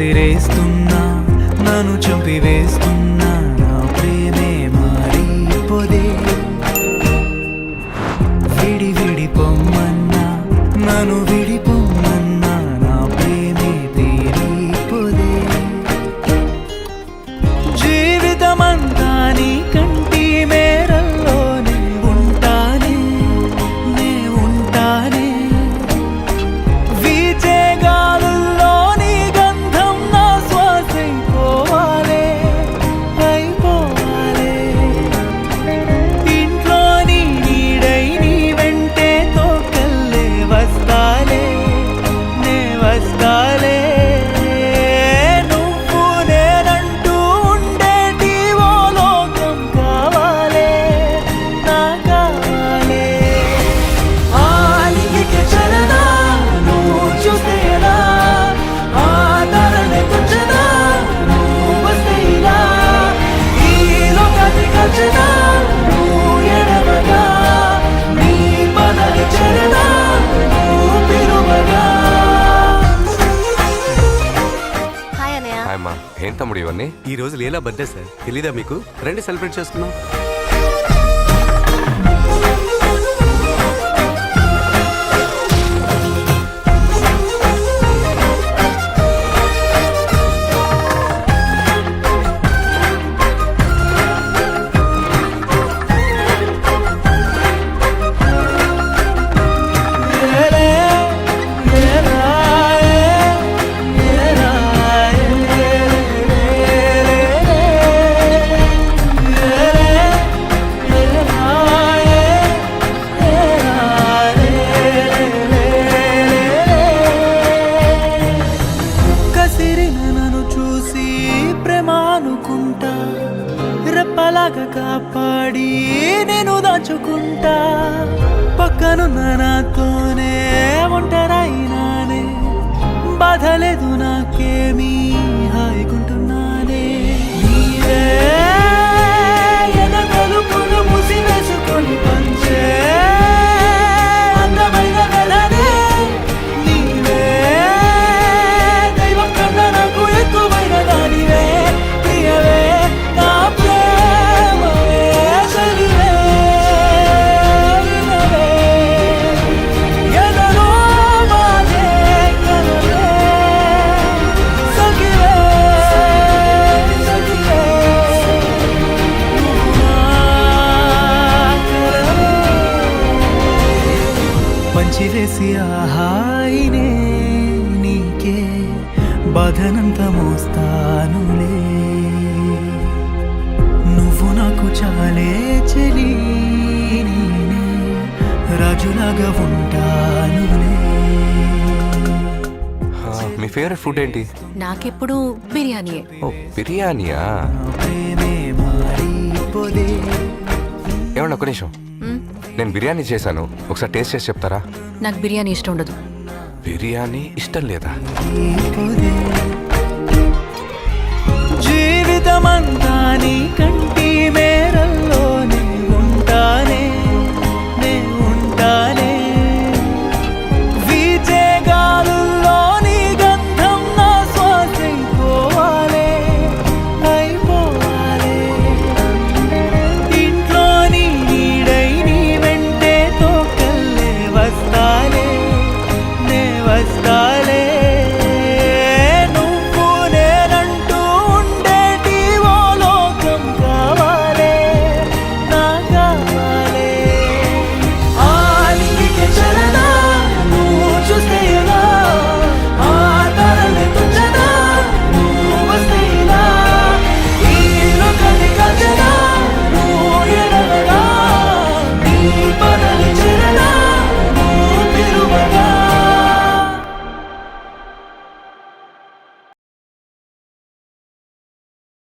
కసిరేస్తున్నా నన్ను చంపివేస్తున్నా నా ప్రేమే మారిపోదే విడి విడిపోమ్మన్నా నన్ను విడిపోమ్మన్నా నా ప్రేమే తీరిపోదే జీవితమంతా నీ కంటి మేరల్లోనే ఉంటానే నే ఉంటానే వీచే గాలుల్లో నీ గంధం నా శ్వాసైపోవాలే అయిపోవాలే ఇంట్లో నీ నీడై నీ వెంటే తోకల్లే వస్తాలే నే వస్తాలే నువ్వు నేనంటూ ఉండేటి ఓ లోకం కావాలే నా కావాలే ఆలింగికి చలనా నువ్వు చూసేలా ఆదరణే తుంచనా నువ్వు వస్తేలా ఈ లోకాన్ని కల్చనా నువ్వు ఎడవగా నీ పదని చరణా నువ్వు పిలువగా హాయ్ అన్నయ్య. హాయ్ అమ్మా, ఏం తమ్ముడు ఇవన్నీ? ఈ రోజు లీలా బర్త్డే సార్, తెలీదా మీకు? రండి సెలబ్రేట్ చేసుకుందాం. కసిరిన నన్ను చూసి ప్రేమ అనుకుంటా రెప్పలాగా కాపాడి నేను దాచుకుంటా పక్కనున్న నాతోనే ఒంటరైనానే బాధ లేదు నాకేమీ హాయిగుంటున్నానే నీవే ఎదగలుపులు ముసివేసుకొని పంచే అందమైన కలనే నీవే దైవం కన్నా నాకు ఎక్కువైన దానివే ప్రియవే నా ప్రేమవే చలివే వినవే ఎదలో మాదే కలవే సఖివే సఖివే నువ్వు నా కలవే పంచివేసి ఆహాయినే నీకే బాధనంత మోస్తానులే నువ్వు నాకు చాలే చెలి నేనే రాజులాగా ఉంటానులే మీ ఫేవరెట్ ఫుడ్ ఏంటి? నాకెప్పుడు బిర్యానీయే. ఓ, బిర్యానీయా? నా ప్రేమే మారిపోదే ఏమన్నా ఒక నిమిషం, మ్, నేను బిర్యానీ చేశాను, ఒకసారి టేస్ట్ చేసి చెప్తారా? నాకు బిర్యానీ ఇష్టం ఉండదు. బిర్యానీ ఇష్టం లేదా? జీవితమంతా నీ